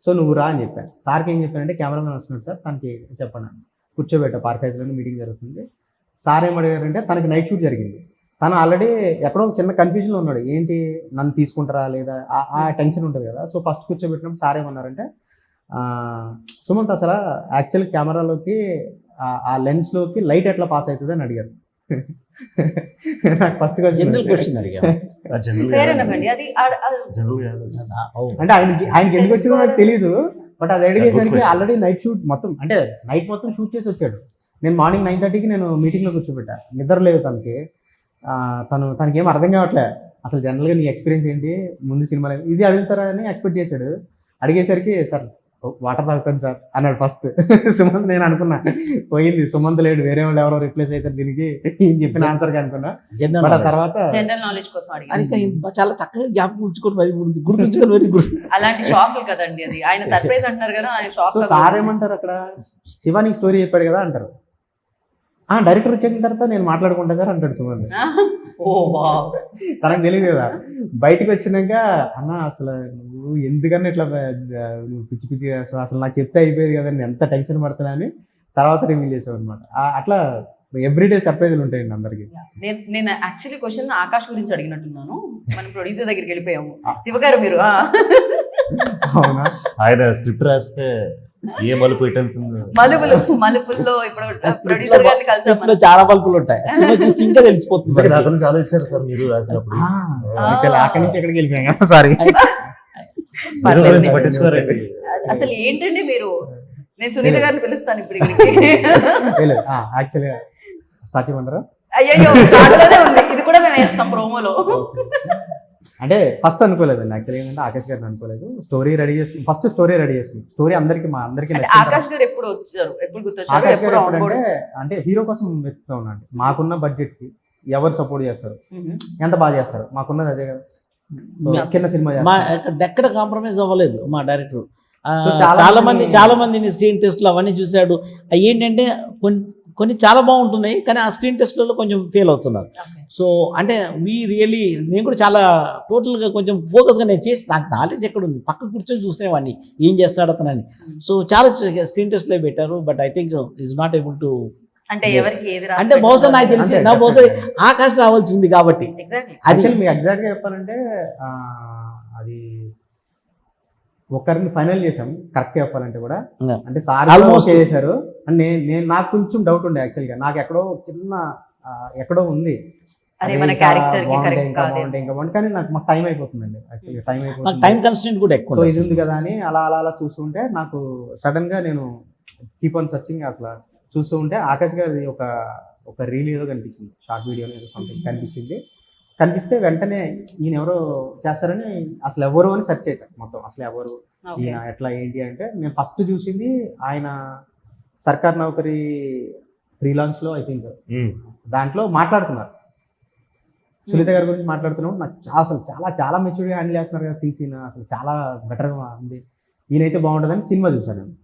C: సో నువ్వు రా అని చెప్పాను. సార్కి ఏం చెప్పానంటే కెమెరామెన్ వస్తున్నాడు సార్, తనకి చెప్పండి, కూర్చోబెట్టా, పార్కాయత్లోనే మీటింగ్ జరుగుతుంది. సార్ ఏం అడిగారంటే తనకి నైట్ షూట్ జరిగింది, తను ఆల్రెడీ ఎక్కడో ఒక చిన్న కన్ఫ్యూజన్లో ఉన్నాడు, ఏంటి నన్ను తీసుకుంటారా లేదా ఆ టెన్షన్ ఉంటుంది కదా. సో ఫస్ట్ కూర్చోబెట్టినప్పుడు సార్ ఏమన్నారంటే సుమంత్ అసలు యాక్చువల్ కెమెరాలోకి ఆ లెన్స్లోకి లైట్ ఎట్లా పాస్ అవుతుంది అని అడిగారు. నాకు ఫస్ట్
E: జనరల్ క్వశ్చన్ అడిగాను.
C: అంటే ఆయనకి ఎందుకు వచ్చిందో నాకు తెలీదు. బట్ అది అడిగేసరికి ఆల్రెడీ నైట్ షూట్ మొత్తం అంటే నైట్ మొత్తం షూట్ చేసి వచ్చాడు. నేను మార్నింగ్ 9:30కి నేను మీటింగ్లో కూర్చోబెట్టా, నిద్ర లేదు తనకి. తనకి ఏం అర్థం కావట్లే, అసలు జనరల్గా నీ ఎక్స్పీరియన్స్ ఏంటి, ముందు సినిమాలో ఇది అడుగుతారా అని ఎక్స్పెక్ట్ చేశాడు. అడిగేసరికి సార్ వాటర్ తాగుతాను సార్ అన్నాడు ఫస్ట్. సుమంత్ నేను అనుకున్నా పోయింది, సుమంత్ లేడు, వేరే వాళ్ళు ఎవరో రిప్లేస్ అవుతారు దీనికి చెప్పిన ఆన్సర్ అనుకున్నా. బట్ ఆ తర్వాత
A: జనరల్ నాలెడ్జ్ కోసం అడిగాను.
E: చాలా చక్కగా జ్ఞాపకం ఉంచుకోండి, మరి గుర్తుంచుకోండి.
A: అలాంటి షాక్ కదండి అది. ఆయన సర్ప్రైజ్ అంటారు కదా, ఆయన షాక్.
C: సో సార్ ఏమంటారు అక్కడ, శివ నీకు స్టోరీ చెప్పాడు కదా అంటారు. డైరెక్టర్ వచ్చేసిన తర్వాత నేను మాట్లాడుకుంటా సార్ అంటాడు సుమంత్.
A: ఓ వావ్,
C: తనకు తెలియదు కదా. బయటకు వచ్చినాక అన్న అసలు నువ్వు ఎందుకన్నా ఇట్లా నువ్వు పిచ్చి పిచ్చి అసలు నాకు చెప్తే అయిపోయేది కదా, నేను ఎంత టెన్షన్ పడుతున్నా అని తర్వాత రివీల్ చేసావు అనమాట. అట్లా ఎవ్రీడే సర్ప్రైజ్లు ఉంటాయండి అందరికి.
A: నేను యాక్చువల్లీ క్వశ్చన్ ఆకాష్ గురించి అడిగినట్టున్నాను, మనం ప్రొడ్యూసర్ దగ్గరికి వెళ్ళిపోయాము. శివగారు మీరు
C: అవునా,
B: ఆయన స్క్రిప్ట్ రాస్తే ఏ మలుపు ఎటు వెళ్తుంది,
A: మలుపుల్లో ఇప్పుడు ప్రొడ్యూసర్ గారిని కలిసాము.
E: చాలా మలుపులు ఉంటాయి, చూస్తే ఇంకా తెలిసిపోతుంది.
B: చాలా ఇచ్చారు సార్ మీరు రాసినప్పుడు.
C: అక్కడి నుంచి ఎక్కడికి వెళ్ళిపోయాం కదా, సారీ
B: పట్టించుకోరండి.
A: అసలు ఏంటండి మీరు, నేను సునీత గారిని పిలుస్తాను ఇప్పుడు.
C: యాక్చువల్గా స్టార్ట్ చేయమంటారా?
A: అయ్యో స్టార్ట్ లోనే ఉంది, ఇది కూడా మేము వేస్తాం ప్రోమోలో.
C: అంటే ఫస్ట్ అనుకోలేదండి యాక్చువల్లీ ఏంటంటే ఆకాష్ గారిని అనుకోలేదు. స్టోరీ రెడీ చేసుకుని ఫస్ట్ స్టోరీ రెడీ చేసుకుని స్టోరీ మా అందరికీ
A: అంటే
C: నచ్చిన
A: ఆకాష్ గారు ఎప్పుడు వచ్చారు, ఎప్పుడు గుర్తొచ్చారు,
C: ఆకాష్
A: ఎప్పుడు
C: గారు
A: ఆన్ బోర్డ్
C: ఎప్పుడంటే
A: వచ్చారు?
C: అంటే హీరో కోసం వెతుకుతా ఉన్నా అంటే మాకున్న బడ్జెట్ కి ఎవరు సపోర్ట్ చేస్తారు, ఎంత బాగా చేస్తారు, మాకున్నది అదే కదా. So, చిన్న సినిమా
E: మా
C: చేస్తాం.
E: ఎక్కడ కాంప్రమైజ్ అవ్వలేదు మా డైరెక్టర్.
C: So, చాలా
E: మందిని స్క్రీన్ టెస్ట్లు అవన్నీ చూశాడు. అవి ఏంటంటే కొన్ని చాలా బాగుంటున్నాయి, కానీ ఆ స్క్రీన్ టెస్ట్లలో కొంచెం ఫెయిల్ అవుతున్నారు. సో అంటే నేను కూడా చాలా టోటల్గా కొంచెం ఫోకస్గా నేను చేసి నాకు నాలెడ్జ్ ఎక్కడ ఉంది, పక్క కూర్చొని చూసేవాడిని ఏం చేస్తాడు అతనని. సో చాలా స్క్రీన్ టెస్ట్లో పెట్టారు, but I think is not able to.
A: అంటే ఎవరికి ఏది రాసి
E: అంటే బహుశా నాకు తెలిసి
C: అంతే,
E: నా బహుశా
C: definitely.
E: ఆకాశ్ రావాల్సి ఉంది కాబట్టి
A: ఎగ్జాక్ట్లీ.
E: అది
C: యాక్చువల్లీ మీకు ఎగ్జాక్ట్ గా చెప్పాలంటే అది ఒకరిని ఫైనల్ చేసాం కరెక్ట్ చెప్పాలంటే కూడా.
E: Yeah.
C: అంటే సార్
E: Almost.
C: ఓకే చేశారు అండ్ నేను నాకు కొంచెం డౌట్ ఉండే యాక్చువల్గా, నాకు ఎక్కడో చిన్న ఎక్కడో ఉంది
A: అరే మన క్యారెక్టర్ కి కరెక్ట్
C: ఇంకా
A: కాదు.
C: బాగుంటే ఇంకా బాగుంది, కానీ మాకు టైం అయిపోతుందండి యాక్చువల్లీ టైం
E: నాకు
C: అయిపోతుంది.
E: టైం కన్స్టెంట్ కూడా ఎక్కువ
C: సో
E: ఉంది
C: ఇది
E: అసలు.
C: ఉంది కదా అని అలా చూస్తుంటే నాకు సడన్ గా నేను కీప్ ఆన్ సర్చింగ్ అసలు చూస్తూ ఉంటే ఆకాష్ గారి ఒక రీల్ ఏదో కనిపించింది, షార్ట్ వీడియో ఏదో సంథింగ్ కనిపించింది. కనిపిస్తే వెంటనే ఈయన ఎవరో చేస్తారని అసలు ఎవరు అని సెర్చ్ చేశాను మొత్తం, అసలు ఎవరు
A: Okay.
C: ఈయన ఎట్లా ఏంటి అంటే నేను ఫస్ట్ చూసింది ఆయన సర్కార్ నౌకరీ ఫ్రీలాన్స్ లో ఐ థింక్ దాంట్లో మాట్లాడుతున్నారు సునీత గారి గురించి మాట్లాడుతున్నాడు. నాకు అసలు చాలా మెచ్యూర్గా హ్యాండిల్ చేస్తున్నారు కదా థింగ్స్, ఈయన అసలు చాలా బెటర్గా ఉంది, ఈయనైతే బాగుంటుందని సినిమా చూశాను నేను.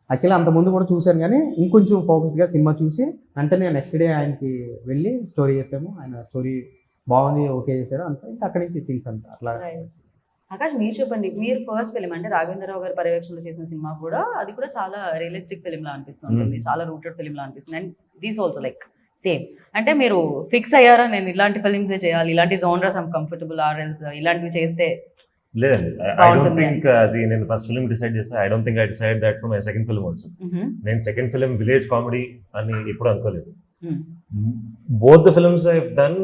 C: యాక్చువల్లీ అంత ముందు కూడా చూశాను, కానీ ఇంకొంచెం ఫోకస్డ్గా సినిమా చూసి వెంటనే నెక్స్ట్ డే ఆయనకి వెళ్ళి స్టోరీ చెప్పాము. ఆయన స్టోరీ బాగుంది ఓకే చేశారు అంతా, ఇంకా అక్కడి నుంచి థింగ్స్ అంతా అట్లా.
A: Right. ఆకాష్ మీరు చెప్పండి, మీరు ఫస్ట్ ఫిలిం అంటే రాఘవేంద్రరావు గారి పర్యవేక్షణలో చేసిన సినిమా కూడా అది కూడా చాలా రియలిస్టిక్ ఫిలిం లా అనిపిస్తుంది, చాలా రూటెడ్ ఫిలిం లా అనిపిస్తుంది. And these also like same. అంటే మీరు ఫిక్స్ అయ్యారా నేను ఇలాంటి ఫిలిమ్సే చేయాలి, ఇలాంటి జోనర్స్ ఐమ్ కంఫర్టబుల్, ఆర్ఎల్స్ ఇలాంటివి చేస్తే?
B: లేదండి, ఐ డోంట్
A: బాగుంటుంది
B: థింక్ అది నేను ఫస్ట్ ఫిల్మ్ డిసైడ్ చేస్తాను. I don't think I decide that for my second film also. నేను సెకండ్ ఫిల్మ్ విలేజ్ కామెడీ అని ఎప్పుడు అనుకోలేదు. Both the films I done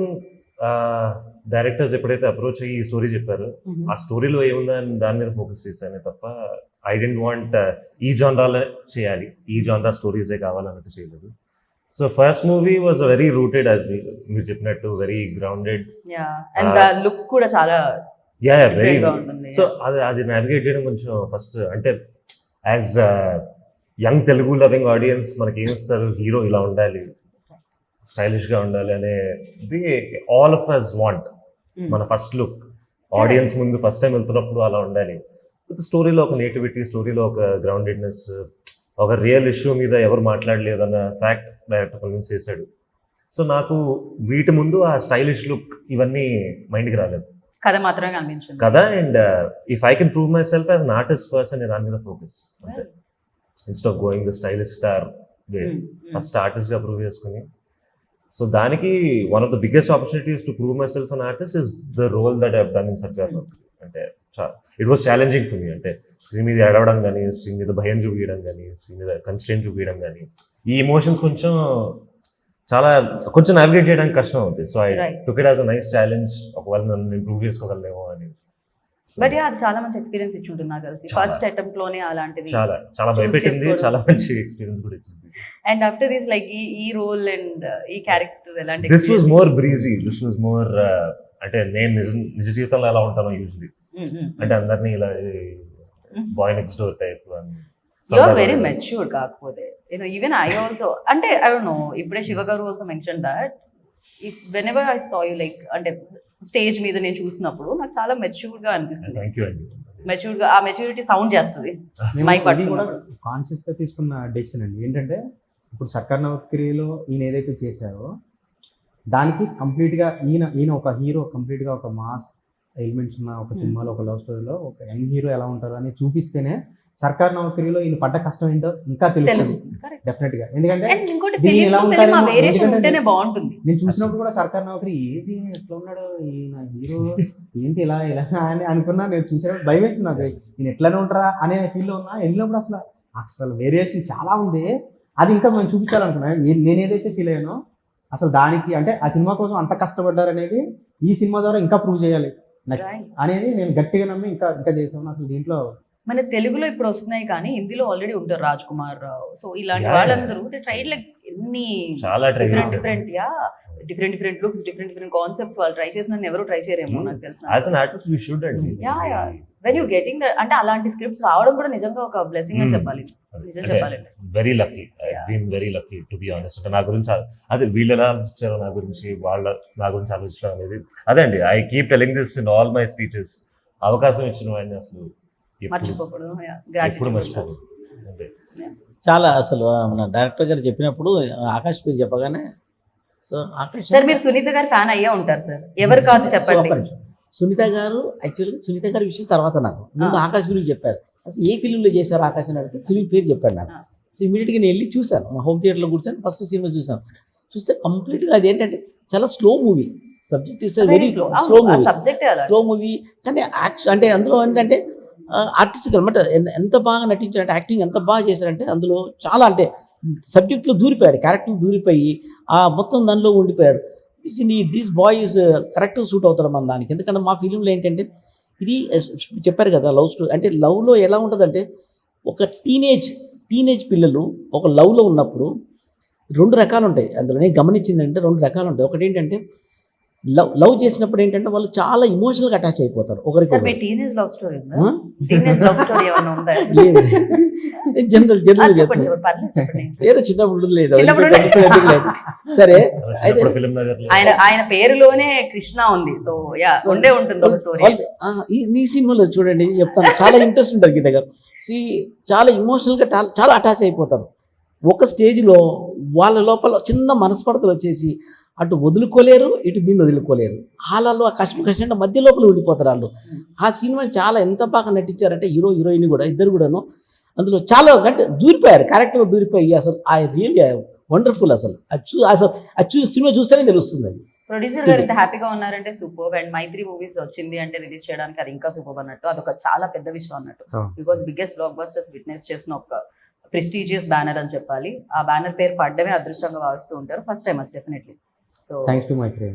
B: directors ఎప్పుడైతే అప్రోచ్ అయ్యి ఈ స్టోరీ చెప్పారు, ఆ స్టోరీలో ఏముందని దాని మీద ఫోకస్ చేశానే తప్ప ఐ డెంట్ వాంట్ ఈ జానరాలో చేయాలి, ఈ జానరా స్టోరీసే కావాలన్నట్టు చేయలేదు. So first movie was very rooted, as మీరు చెప్పినట్టు వెరీ గ్రౌండెడ్.
A: అండ్ లుక్ కూడా చాలా
B: వెరీ.
A: గా ఉంటుంది.
B: సో అది నావిగేట్ చేయడం కొంచెం ఫస్ట్ అంటే as young Telugu loving audience మనకి ఏమిస్తారు, హీరో ఇలా ఉండాలి, స్టైలిష్ గా ఉండాలి అనేది ఆల్ ఆఫ్ అస్ వాంట్. మన ఫస్ట్ లుక్ ఆడియన్స్ ముందు ఫస్ట్ టైం వెళ్తున్నప్పుడు అలా ఉండాలి. స్టోరీలో ఒక నేటివిటీ, స్టోరీలో ఒక గ్రౌండెడ్నెస్, ఒక రియల్ ఇష్యూ మీద ఎవరు మాట్లాడలేదు అన్న ఫ్యాక్ట్ డైరెక్టర్ కన్విన్స్ చేశాడు. సో నాకు వీటి ముందు ఆ స్టైలిష్ లుక్ ఇవన్నీ మైండ్కి రాలేదు,
A: కథ మాత్రమే కనిపించింది
B: కదా. And if I can prove myself as an artist first అనే దాని మీద ఫోకస్ అంటే instead of going the stylish star way, first artist గా ప్రూవ్ చేసుకుని. సో దానికి one of the biggest opportunities to prove myself an artist is the role that I have done in Sarkar Naukari. అంటే it was challenging for me. అంటే screen మీద ఏడవడం కానీ, screen మీద భయం చూపించడం కానీ, స్క్రీన్ మీద కన్స్ట్రెంట్ చూపించడం కానీ, ఈ ఎమోషన్స్ కొంచెం నావిగేట్ చేయడానికి కష్టం అవుతుంది. So I took it as a nice challenge, ఒకవేళ నన్ను ఇంప్రూవ్ చేసుకోగలనేమో అని.
A: బట్ అది చాలా మంచి ఎక్స్పీరియన్స్ ఇచ్చి ఉంటుంది నాకు తెలిసి, ఫస్ట్ అటెంప్ట్ లోనే అలాంటిది
B: చాలా భయపెట్టింది, చాలా మంచి ఎక్స్పీరియన్స్ కూడా ఇచ్చింది.
A: అండ్ ఆఫ్టర్ దిస్ లైక్ ఈ రోల్ అండ్ ఈ క్యారెక్టర్ ఎలాంటి?
B: This was more breezy, this was more అంటే నేను నిజ జీవితంలో ఎలా ఉంటానో యూజువలీ, అంటే అందరినీ ఇలా boy next door type.
A: You are very matured. కాకపోతే ఈవెన్ ఐ ఆల్సో అంటే ఐ డోంట్ నో, ఇప్పుడే శివ గారు also mention that whenever I saw you like అంటే స్టేజ్ మీద నేను చూసినప్పుడు నాకు చాలా మెచ్యూర్డ్ గా అనిపిస్తుంది.
B: థ్యాంక్ యూ అండి.
A: మెచ్యూర్డ్ గా ఆ మెచ్యూరిటీ సౌండ్ చేస్తుంది మైక్
C: అది కూడా
A: పట్టుకున్నప్పుడు.
C: కాన్షియస్ గా తీసుకున్న డెసిషన్ అండి. ఏంటంటే ఇప్పుడు సర్కార్ నౌకరీలో ఈయన ఏదైతే చేశారో దానికి కంప్లీట్ గా ఈయన ఒక హీరో, కంప్లీట్ గా ఒక మాస్ ఎలిమెంట్స్ ఉన్న ఒక సినిమాలో, ఒక లవ్ స్టోరీలో ఒక యంగ్ హీరో ఎలా ఉంటారు అని చూపిస్తేనే సర్కార్ నౌకరీలో ఈయన పడ్డ కష్టం ఏంటో ఇంకా తెలుస్తుంది డెఫినెట్ గా. ఎందుకంటే దీన్ని ఎలా ఉంటారు, నేను చూసినప్పుడు కూడా సర్కార్ నౌకరీ ఏది ఎట్లా ఉన్నాడు ఈయన హీరో, ఏంటి ఇలా అని అనుకున్నా. నేను చూసినప్పుడు భయం వేస్తుంది నాకు, ఈయన ఎట్లానే ఉంటారా అనే ఫీల్ లో ఉన్నా. వెళ్ళినప్పుడు అసలు వేరియేషన్ చాలా ఉంది. అది ఇంకా మేము చూపించాలనుకున్నా. నేను ఏదైతే ఫీల్ అయ్యానో అసలు దానికి అంటే ఆ సినిమా కోసం అంత కష్టపడ్డారు అనేది ఈ సినిమా ద్వారా ఇంకా ప్రూవ్ చేయాలి నెక్స్ట్ అనేది నేను గట్టిగా నమ్మి ఇంకా చేసాను. అసలు దీంట్లో మన తెలుగులో ఇప్పుడు వస్తున్నాయి కానీ హిందీలో ఆల్రెడీ ఉంటారు రాజ్ కుమార్, సో ఇలాంటి వాళ్ళందరూ ట్రైడ్ లైక్
A: ఎన్ని
B: చాలా try
A: different looks, different concepts వాళ్ళు ట్రై చేసిన ఎవరు ట్రై చేయరేమో నాకు తెలిసిన.
B: As an artist we should అండి.
A: వెన్ యూ గెటింగ్ అంటే అలాంటి స్క్రిప్ట్స్ రావడం కూడా నిజంగా ఒక బ్లెస్సింగ్ అని చెప్పాలి. నిజం చెప్పాలంటే
B: very lucky, I been very lucky to be honest. అంటే నా గురించి అదే వీళ్ళు ఎలా ఆలోచించారో నా గురించి, నా గురించి ఆలోచించడం అనేది అదే అండి. I keep telling this in all my speeches. అవకాశం ఇచ్చిన వాడిని అసలు
A: మర్చిపోకూడదు.
B: ఎప్పుడు మర్చిపోకూడదు. అంటే
E: చాలా అసలు మన డైరెక్టర్ గారు చెప్పినప్పుడు ఆకాష్ పేరు చెప్పగానే, సో ఆకాష్
A: సార్ మీరు సునీత గారి ఫ్యాన్ అయ్యే ఉంటారు సార్, ఎవరు కాదు చెప్పండి.
E: సునీత గారు యాక్చువల్గా సునీత గారి విషయం తర్వాత నాకు ముందు ఆకాష్ గురించి చెప్పారు. అసలు ఏ ఫిలింలో చేశారు ఆకాష్ అని అడిగితే ఫిలిం పేరు చెప్పాడు నాకు. సో ఇమీడియట్గా నేను వెళ్ళి చూశాను, మా హోమ్ థియేటర్లో కూర్చొని ఫస్ట్ సినిమా చూసాను. చూస్తే కంప్లీట్గా అది ఏంటంటే చాలా slow movie, subject is very slow movie. కానీ యాక్షన్ అంటే అందులో ఏంటంటే ఆర్టిస్ట్ అనమాట ఎంత బాగా నటించారంటే, యాక్టింగ్ ఎంత బాగా చేశారంటే అందులో చాలా అంటే సబ్జెక్ట్లో దూరిపోయాడు, క్యారెక్టర్ దూరిపోయి ఆ మొత్తం దానిలో ఉండిపోయాడు. దిస్ బాయ్ ఈజ్ కరెక్ట్గా సూట్ అవుతాడు మన దానికి. ఎందుకంటే మా ఫిలింలో ఏంటంటే ఇది చెప్పారు కదా లవ్ స్టోరీ అంటే, లవ్లో ఎలా ఉంటుందంటే ఒక టీనేజ్ పిల్లలు ఒక లవ్లో ఉన్నప్పుడు 2 రకాలు ఉంటాయి. అందులో నేను గమనించిందంటే 2 రకాలు ఉంటాయి. ఒకటి ఏంటంటే లవ్ చేసినప్పుడు ఏంటంటే వాళ్ళు చాలా ఇమోషనల్గా అటాచ్ అయిపోతారు ఒకరికి.
A: టీనేజ్ లవ్ స్టోరీ ఏమన్నా ఉందా?
E: జనరల్ ఏదో చిన్నప్పుడు లేదు. సరే అయితే
A: ఆయన పేరులోనే కృష్ణ ఉంది, సో యా ఉండే ఉంటుంది ఒక స్టోరీ.
E: ఈ సినిమాలో చూడండి చెప్తాను, చాలా ఇంట్రెస్ట్ ఉంటుంది గీత గారు. చాలా ఇమోషనల్గా చాలా అటాచ్ అయిపోతారు. ఒక స్టేజ్లో వాళ్ళ లోపల చిన్న మనస్పర్ధలు వచ్చేసి అటు వదులుకోలేరు, ఇటు దీన్ని వదులుకోలేరు. హాలలో ఆ కష్టం మధ్య లోపల ఉండిపోతారు వాళ్ళు. ఆ సినిమాని చాలా ఎంత బాగా నటించారంటే హీరోయిన్ కూడా ఇద్దరు కూడాను అందులో చాలా అంటే దూరిపోయారు, క్యారెక్టర్లో దూరిపోయి అసలు ఐ రియల్లీ వండర్ఫుల్. అసలు సినిమా చూస్తేనే తెలుస్తుంది అది.
A: ప్రొడ్యూసర్ గారు ఇంత హ్యాపీగా ఉన్నారంటే సూపర్. అండ్ మైత్రి మూవీస్ వచ్చింది అంటే రిలీజ్ చేయడానికి అది ఇంకా సూపర్ అన్నట్టు, అదొక చాలా పెద్ద విషయం అన్నట్టు. Because biggest black busters witness చేసిన ఒక ప్రెస్టీజియస్ బ్యానర్ అని చెప్పాలి. ఆ బ్యానర్ పేరు పడ్డమే అదృష్టంగా భావిస్తూ ఉంటారు. First time us definitely. So
C: thanks to Mythri.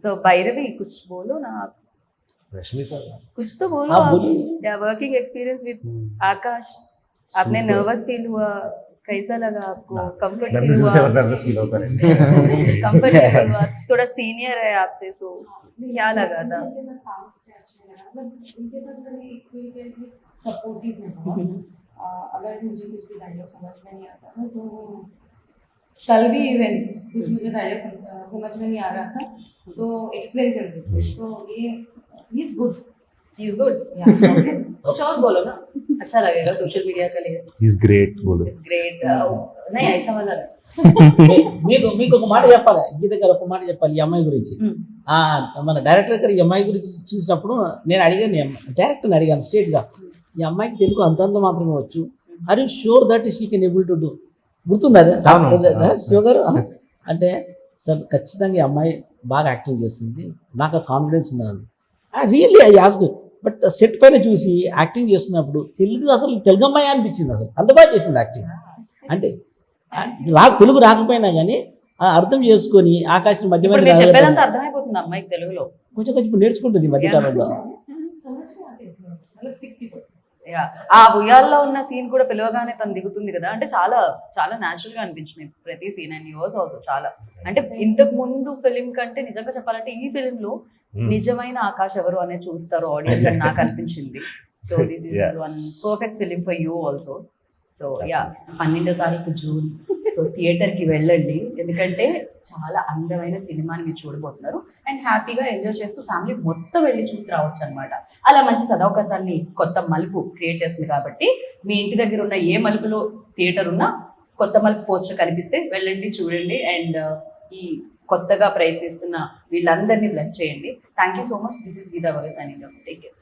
A: So Bhairavi కుచ్ బోలో నా कुछ तो बोलो आप. या वर्किंग एक्सपीरियंस विद आकाश, आपने नर्वस फील हुआ, कैसा लगा आपको? कंफर्ट फील हुआ? कंफर्ट फील हुआ? थोड़ा सीनियर है आपसे, सो क्या लगा था?
D: उनके साथ मैंने एक फील किया कि सपोर्टिव है. अगर मुझे कुछ भी डायलॉग समझ में नहीं आता था तो कल भी इवन कुछ मुझे डायलॉग समझ में नहीं आ रहा था तो एक्सप्लेन कर रहे थे. तो ये He's good. Yeah.
A: कुछ और बोलो ना, अच्छा लगेगा सोशल मीडिया के लिए.
B: He's great बोलो.
A: He's great. नहीं ऐसा वाला
E: మీకు ఒక మాట చెప్పాలి, గీత గారు ఒక మాట చెప్పాలి ఈ అమ్మాయి గురించి. మన డైరెక్టర్ గారు ఈ అమ్మాయి గురించి చూసినప్పుడు నేను అడిగాను, డైరెక్టర్ని అడిగాను స్ట్రేట్గా, ఈ అమ్మాయికి తెలుగు అంతంత మాత్రమే వచ్చు, are you sure that she can able to do? గుర్తుందా శివ గారు? అంటే సార్ ఖచ్చితంగా ఈ అమ్మాయి బాగా యాక్టింగ్ చేస్తుంది, నాకు ఆ కాన్ఫిడెన్స్ ఉందని. Really I ask. But set పైన చూసి యాక్టింగ్ చేస్తున్నప్పుడు తెలుగు అమ్మాయి అనిపించింది, అసలు అంత బాగా చేసింది యాక్టింగ్. అంటే తెలుగు రాకపోయినా కానీ అర్థం చేసుకొని ఆకాశం మధ్య మధ్య
A: అర్థమైపోతుంది అమ్మాయికి తెలుగులో,
E: కొంచెం కొంచెం నేర్చుకుంటుంది మధ్యకాలంలో.
A: ఆ ఉయ్యాల్లో ఉన్న సీన్ కూడా పిలవగానే తను దిగుతుంది కదా, అంటే చాలా చాలా న్యాచురల్ గా అనిపించింది ప్రతి సీన్. అండ్ యువర్స్ ఆల్సో చాలా అంటే ఇంతకు ముందు ఫిలిం కంటే నిజంగా చెప్పాలంటే ఈ ఫిలిం లో నిజమైన ఆకాష్ ఎవరు అనేది చూస్తారు ఆడియన్స్ అని నాకు అనిపించింది. So this is one perfect film for you also. So yeah 12వ తారీఖు జూన్, సో థియేటర్కి వెళ్ళండి, ఎందుకంటే చాలా అందమైన సినిమాని మీరు చూడబోతున్నారు. అండ్ హ్యాపీగా ఎంజాయ్ చేస్తూ ఫ్యామిలీ మొత్తం వెళ్ళి చూసి రావచ్చు అనమాట. అలా మంచి సదవకాశాన్ని కొత్త మలుపు క్రియేట్ చేస్తుంది కాబట్టి మీ ఇంటి దగ్గర ఉన్న ఏ మలుపులో థియేటర్ ఉన్నా కొత్త మలుపు పోస్టర్ కనిపిస్తే వెళ్ళండి, చూడండి. అండ్ ఈ కొత్తగా ప్రయత్నిస్తున్న వీళ్ళందరినీ బ్లెస్ చేయండి. Thank you so much. This is Geetha వగ సైనింగ్ ఆఫ్. Take care.